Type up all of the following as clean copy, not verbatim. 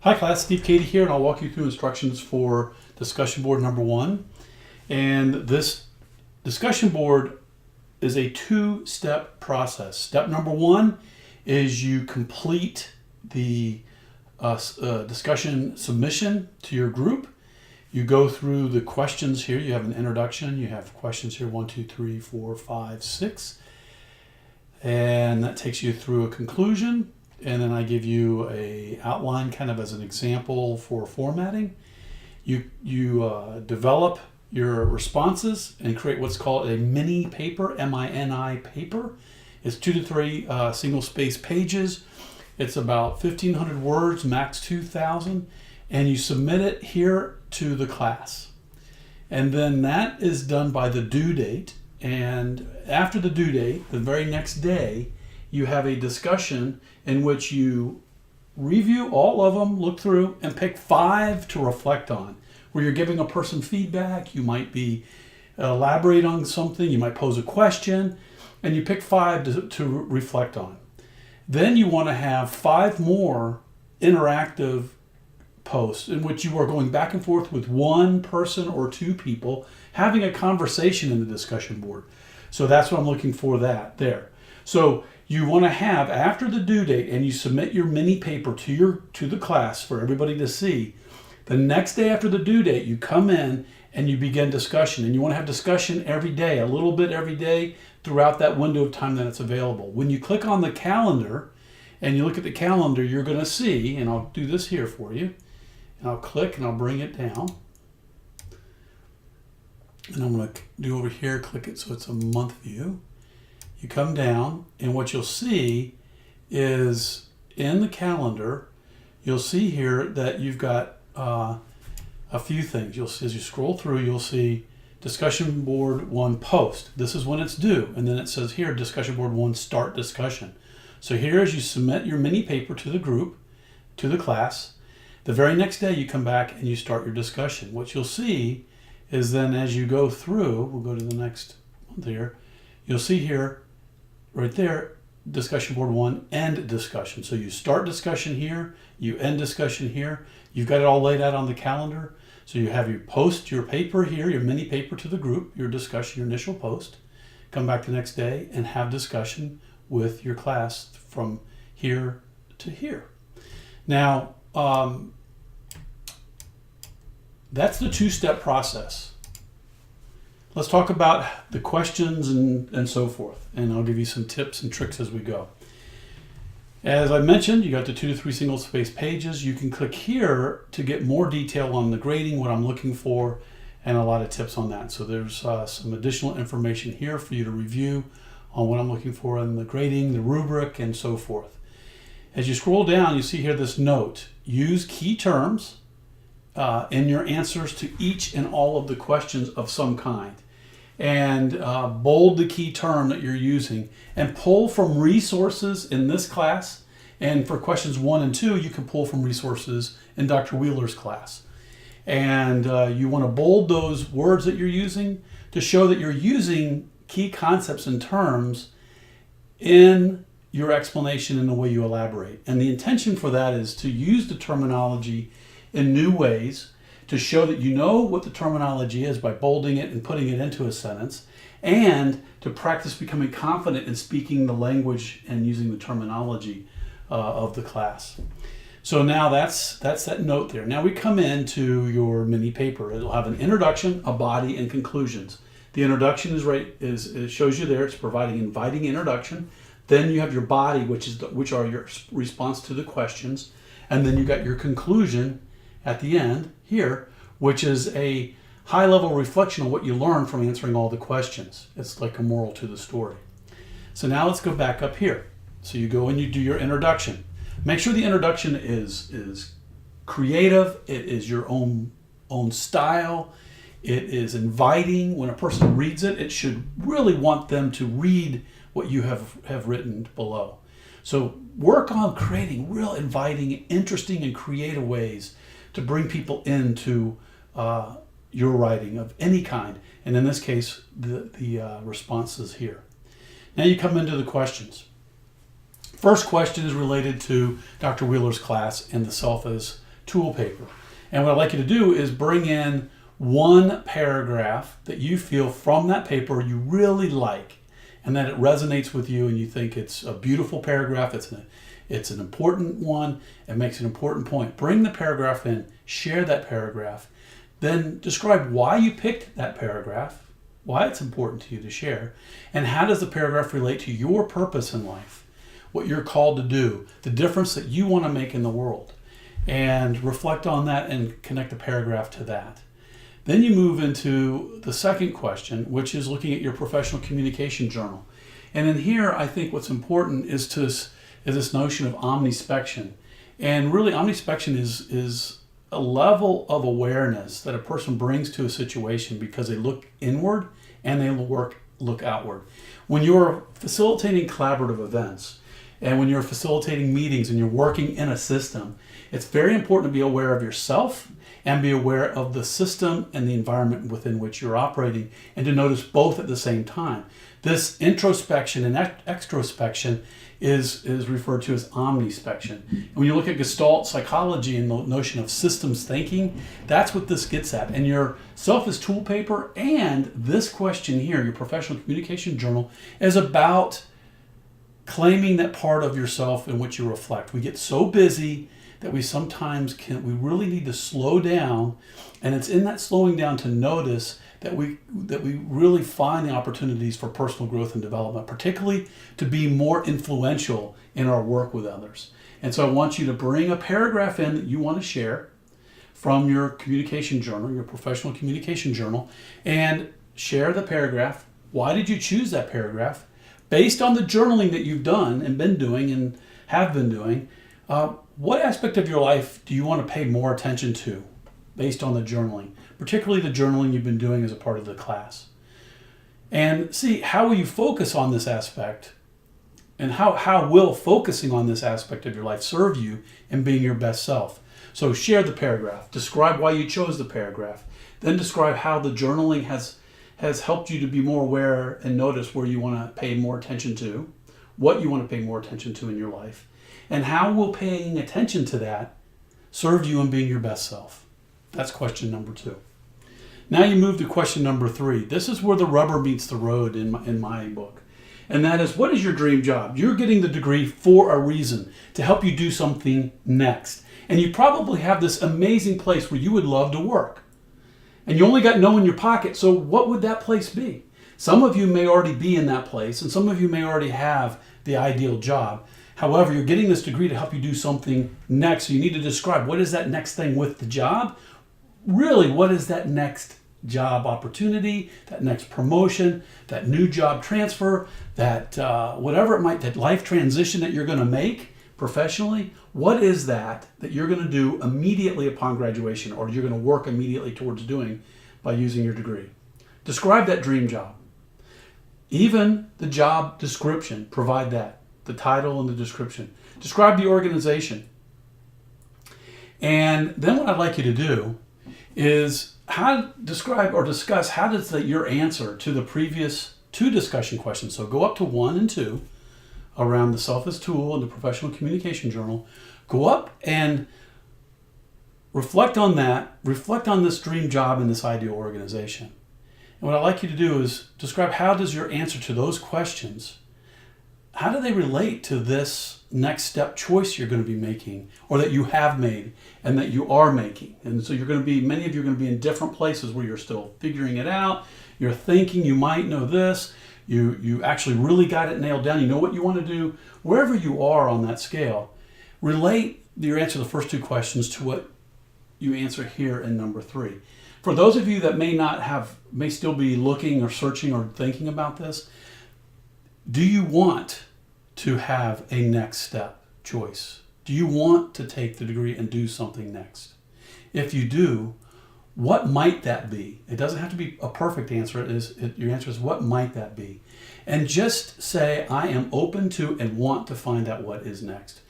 Hi class, Steve Cady here, and I'll walk you through instructions for discussion board number 1. And this discussion board is a 2-step process. Step number 1 is you complete the discussion submission to your group. You go through the questions here. You have an introduction. You have questions here 1, 2, 3, 4, 5, 6. And that takes you through a conclusion. And then I give you a outline kind of as an example for formatting. You develop your responses and create what's called a mini paper, M-I-N-I paper. It's 2 to 3 single space pages. It's about 1,500 words, max 2,000. And you submit it here to the class. And then that is done by the due date. And after the due date, the very next day, you have a discussion in which you review all of them, look through, and pick 5 to reflect on. Where you're giving a person feedback, you might be elaborate on something, you might pose a question, and you pick 5 to reflect on. Then you want to have 5 more interactive posts in which you are going back and forth with one person or 2 people having a conversation in the discussion board. So that's what I'm looking for there. So you want to have, after the due date, and you submit your mini paper to the class for everybody to see, the next day after the due date, you come in and you begin discussion. And you want to have discussion every day, a little bit every day throughout that window of time that it's available. When you click on the calendar and you look at the calendar, you're going to see, and I'll do this here for you, and I'll click and I'll bring it down. And I'm going to do over here, click it so it's a month view. You come down, and what you'll see is in the calendar, you'll see here that you've got a few things. You'll see, as you scroll through, you'll see discussion board 1 post. This is when it's due. And then it says here, discussion board 1 start discussion. So here, as you submit your mini paper to the group, to the class, the very next day you come back and you start your discussion. What you'll see is then as you go through, we'll go to the next one here, you'll see here, right there, discussion board 1, end discussion. So you start discussion here, you end discussion here. You've got it all laid out on the calendar. So you have your post, your paper here, your mini paper to the group, your discussion, your initial post. Come back the next day and have discussion with your class from here to here. Now, that's the 2-step process. Let's talk about the questions and so forth, and I'll give you some tips and tricks as we go. As I mentioned, you got the 2 to 3 single space pages. You can click here to get more detail on the grading, what I'm looking for, and a lot of tips on that. So there's some additional information here for you to review on what I'm looking for in the grading, the rubric, and so forth. As you scroll down, you see here this note. Use key terms in your answers to each and all of the questions of some kind. And bold the key term that you're using and pull from resources in this class. And for questions 1 and 2, you can pull from resources in Dr. Wheeler's class. And you want to bold those words that you're using to show that you're using key concepts and terms in your explanation and the way you elaborate. And the intention for that is to use the terminology in new ways, to show that you know what the terminology is by bolding it and putting it into a sentence, and to practice becoming confident in speaking the language and using the terminology of the class. So now that's that note there. Now we come into your mini paper. It'll have an introduction, a body, and conclusions. The introduction it shows you there. It's providing inviting introduction. Then you have your body, which are your response to the questions, and then you got your conclusion at the end here, which is a high-level reflection of what you learned from answering all the questions. It's like a moral to the story. So now let's go back up here. So you go and you do your introduction. Make sure the introduction is creative. It is your own style. It is inviting. When a person reads it, it should really want them to read what you have written below. So work on creating real inviting, interesting, and creative ways to bring people into your writing of any kind. And in this case, the responses here. Now you come into the questions. First question is related to Dr. Wheeler's class and the self as tool paper. And what I'd like you to do is bring in one paragraph that you feel from that paper you really like, and that it resonates with you and you think it's a beautiful paragraph, it's an important one, it makes an important point. Bring the paragraph in, share that paragraph, then describe why you picked that paragraph, why it's important to you to share, and how does the paragraph relate to your purpose in life, what you're called to do, the difference that you want to make in the world. And reflect on that and connect the paragraph to that. Then you move into the second question, which is looking at your professional communication journal. And in here, I think what's important is this notion of omnispection. And really, omnispection is a level of awareness that a person brings to a situation because they look inward and they look outward. When you're facilitating collaborative events and when you're facilitating meetings and you're working in a system, it's very important to be aware of yourself and be aware of the system and the environment within which you're operating, and to notice both at the same time. This introspection and extrospection is referred to as omnispection. And when you look at Gestalt psychology and the notion of systems thinking, that's what this gets at. And your self is tool paper, and this question here, your professional communication journal, is about claiming that part of yourself in which you reflect. We get so busy that we sometimes we really need to slow down, and it's in that slowing down to notice that we really find the opportunities for personal growth and development, particularly to be more influential in our work with others. And so I want you to bring a paragraph in that you want to share from your communication journal, your professional communication journal, and share the paragraph. Why did you choose that paragraph? Based on the journaling that you've done and been doing and have been doing, what aspect of your life do you want to pay more attention to based on the journaling, particularly the journaling you've been doing as a part of the class? And see, how will you focus on this aspect, and how will focusing on this aspect of your life serve you in being your best self? So share the paragraph, describe why you chose the paragraph, then describe how the journaling has helped you to be more aware and notice where you want to pay more attention to, what you want to pay more attention to in your life. And how will paying attention to that serve you in being your best self? That's question number 2. Now you move to question number 3. This is where the rubber meets the road in my book. And that is, what is your dream job? You're getting the degree for a reason, to help you do something next. And you probably have this amazing place where you would love to work. And you only got no in your pocket, so what would that place be? Some of you may already be in that place, and some of you may already have the ideal job. However, you're getting this degree to help you do something next. So you need to describe, what is that next thing with the job? Really, what is that next job opportunity, that next promotion, that new job transfer, that whatever it might, that life transition that you're going to make professionally? What is that you're going to do immediately upon graduation, or you're going to work immediately towards doing by using your degree? Describe that dream job. Even the job description, provide that. The title and the description. Describe the organization. And then what I'd like you to do is describe or discuss how does your answer to the previous 2 discussion questions, so go up to 1 and 2 around the self as tool and the professional communication journal, go up and reflect on that, reflect on this dream job and this ideal organization. And what I'd like you to do is describe, how does your answer to those questions, how do they relate to this next step choice you're going to be making, or that you have made and that you are making? And so many of you are going to be in different places where you're still figuring it out. You're thinking you might know this. You actually really got it nailed down. You know what you want to do. Wherever you are on that scale, relate your answer to the first 2 questions to what you answer here in number 3. For those of you that may still be looking or searching or thinking about this, do you want to have a next step choice? Do you want to take the degree and do something next? If you do, what might that be? It doesn't have to be a perfect answer. Your answer is, what might that be? And just say, I am open to and want to find out what is next.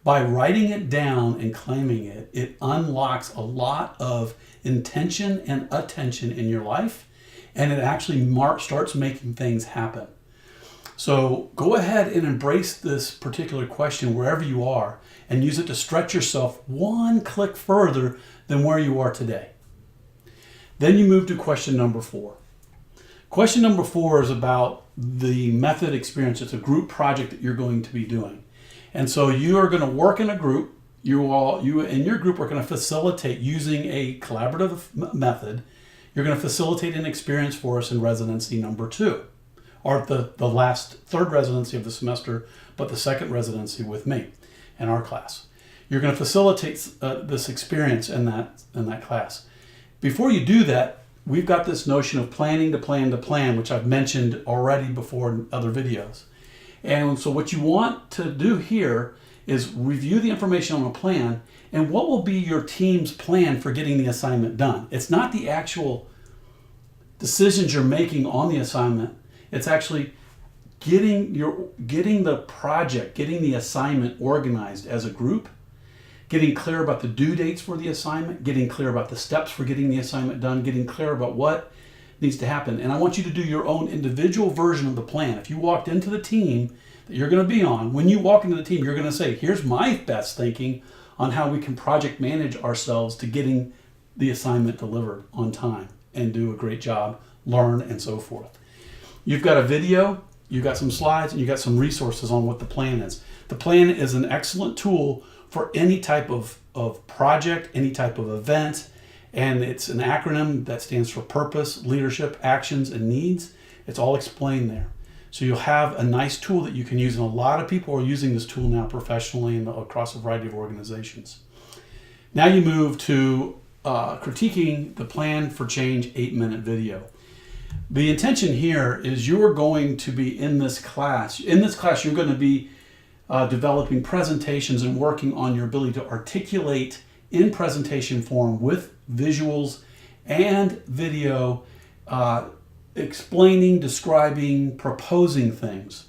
By writing it down and claiming it, it unlocks a lot of intention and attention in your life, and it actually starts making things happen. So go ahead and embrace this particular question wherever you are, and use it to stretch yourself one click further than where you are today. Then you move to question number 4. Question number 4 is about the method experience. It's a group project that you're going to be doing. And so you are going to work in a group. You in your group are going to facilitate using a collaborative method. You're going to facilitate an experience for us in residency number 2, or the last third residency of the semester, but the second residency with me in our class. You're going to facilitate this experience in that class. Before you do that, we've got this notion of planning to plan to plan, which I've mentioned already before in other videos. And so what you want to do here is review the information on a plan and what will be your team's plan for getting the assignment done. It's not the actual decisions you're making on the assignment. It's actually getting the project, getting the assignment organized as a group, getting clear about the due dates for the assignment, getting clear about the steps for getting the assignment done, getting clear about what needs to happen. And I want you to do your own individual version of the plan. If you walked into the team that you're going to be on, when you walk into the team, you're going to say, here's my best thinking on how we can project manage ourselves to getting the assignment delivered on time and do a great job, learn, and so forth. You've got a video, you've got some slides, and you've got some resources on what the plan is. The plan is an excellent tool for any type of project, any type of event, and it's an acronym that stands for purpose, leadership, actions, and needs. It's all explained there. So you'll have a nice tool that you can use, and a lot of people are using this tool now professionally and across a variety of organizations. Now you move to critiquing the plan for change 8-minute video. The intention here is you're going to be in this class. In this class, you're going to be developing presentations and working on your ability to articulate in presentation form with visuals and video, explaining, describing, proposing things.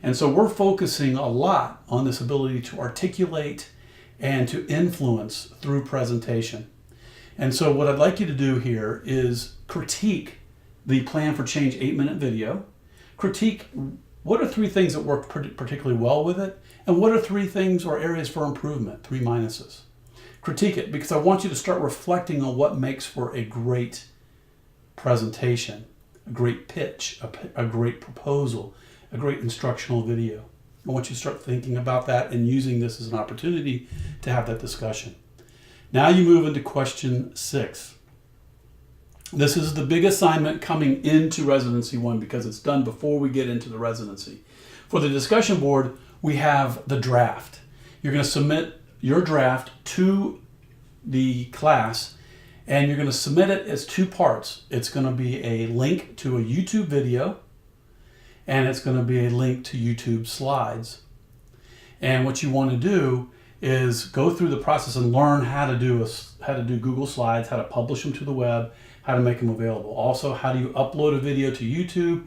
And so we're focusing a lot on this ability to articulate and to influence through presentation. And so what I'd like you to do here is critique the plan for change 8-minute video. Critique what are 3 things that work particularly well with it, and what are 3 things or areas for improvement, 3 minuses. Critique it, because I want you to start reflecting on what makes for a great presentation, a great pitch, a great proposal, a great instructional video. I want you to start thinking about that and using this as an opportunity to have that discussion. Now you move into question 6. This is the big assignment coming into Residency 1 because it's done before we get into the residency. For the discussion board, we have the draft. You're going to submit your draft to the class, and you're going to submit it as 2 parts. It's going to be a link to a YouTube video, and it's going to be a link to YouTube slides. And what you want to do is go through the process and learn how to do Google Slides, how to publish them to the web, how to make them available. Also, how do you upload a video to YouTube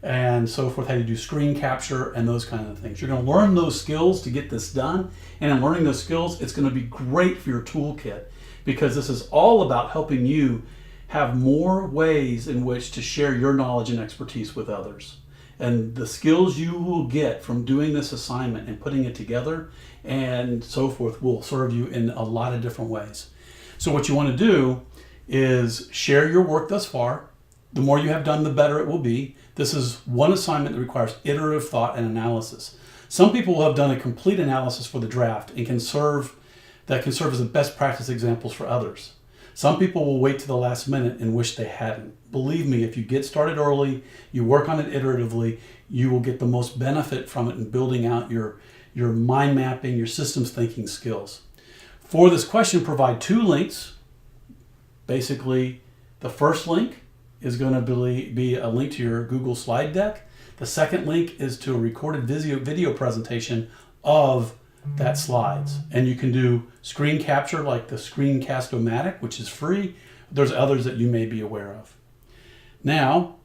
and so forth, how do you do screen capture and those kind of things. You're going to learn those skills to get this done, and in learning those skills, it's going to be great for your toolkit because this is all about helping you have more ways in which to share your knowledge and expertise with others. And the skills you will get from doing this assignment and putting it together and so forth will serve you in a lot of different ways. So what you want to do is share your work thus far. The more you have done, the better it will be. This is one assignment that requires iterative thought and analysis. Some people will have done a complete analysis for the draft and can serve as the best practice examples for others. Some people will wait to the last minute and wish they hadn't. Believe me, if you get started early, you work on it iteratively, you will get the most benefit from it in building out your mind mapping, your systems thinking skills. For this question, provide 2 links. Basically, the first link is going to be a link to your Google slide deck. The second link is to a recorded video presentation of that slides. And you can do screen capture like the Screencast-O-Matic, which is free. There's others that you may be aware of. Now,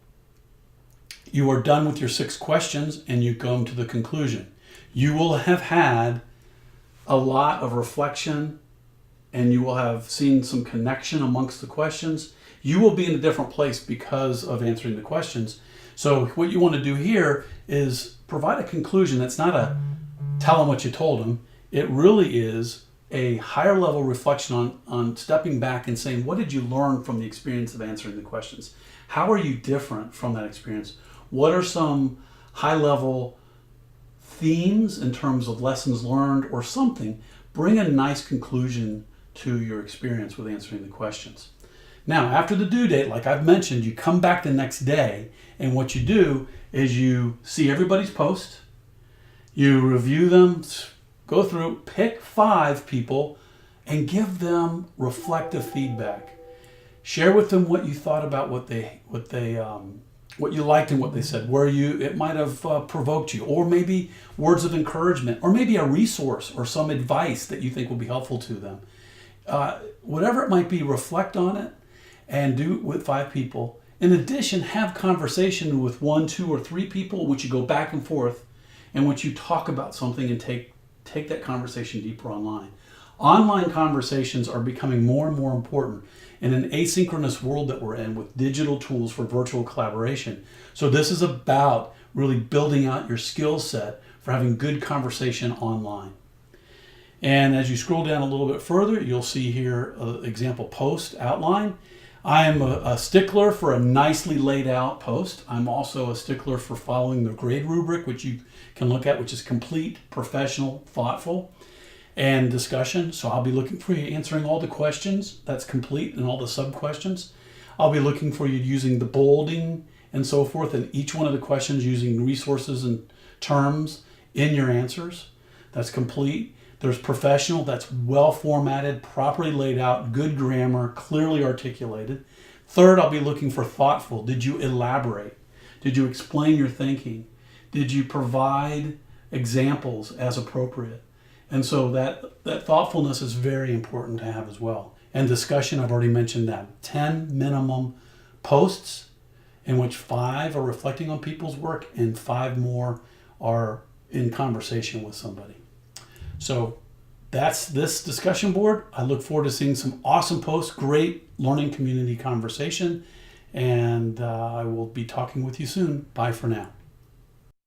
you are done with your 6 questions and you come to the conclusion. You will have had a lot of reflection and you will have seen some connection amongst the questions. You will be in a different place because of answering the questions. So what you want to do here is provide a conclusion that's not a tell them what you told them. It really is a higher level reflection on stepping back and saying, what did you learn from the experience of answering the questions? How are you different from that experience? What are some high level themes in terms of lessons learned or something? Bring a nice conclusion to your experience with answering the questions. Now, after the due date, like I've mentioned, you come back the next day, and what you do is you see everybody's post, you review them, go through, pick 5 people, and give them reflective feedback. Share with them what you thought about what you liked and what they said, where it might have provoked you, or maybe words of encouragement, or maybe a resource or some advice that you think will be helpful to them. Whatever it might be, reflect on it and do it with 5 people. In addition, have conversation with 1, 2, or 3 people, which you go back and forth, in which you talk about something and take that conversation deeper online. Online conversations are becoming more and more important in an asynchronous world that we're in with digital tools for virtual collaboration. So this is about really building out your skill set for having good conversation online. And as you scroll down a little bit further, you'll see here an example post outline. I am a stickler for a nicely laid out post. I'm also a stickler for following the grade rubric, which you can look at, which is complete, professional, thoughtful, and discussion. So I'll be looking for you answering all the questions. That's complete, and all the sub-questions. I'll be looking for you using the bolding and so forth, and each one of the questions using resources and terms in your answers. That's complete. There's professional, that's well formatted, properly laid out, good grammar, clearly articulated. Third, I'll be looking for thoughtful. Did you elaborate? Did you explain your thinking? Did you provide examples as appropriate? And so that thoughtfulness is very important to have as well. And discussion, I've already mentioned that. 10 minimum posts in which 5 are reflecting on people's work and 5 more are in conversation with somebody. So that's this discussion board. I look forward to seeing some awesome posts, great learning community conversation, and I will be talking with you soon. Bye for now.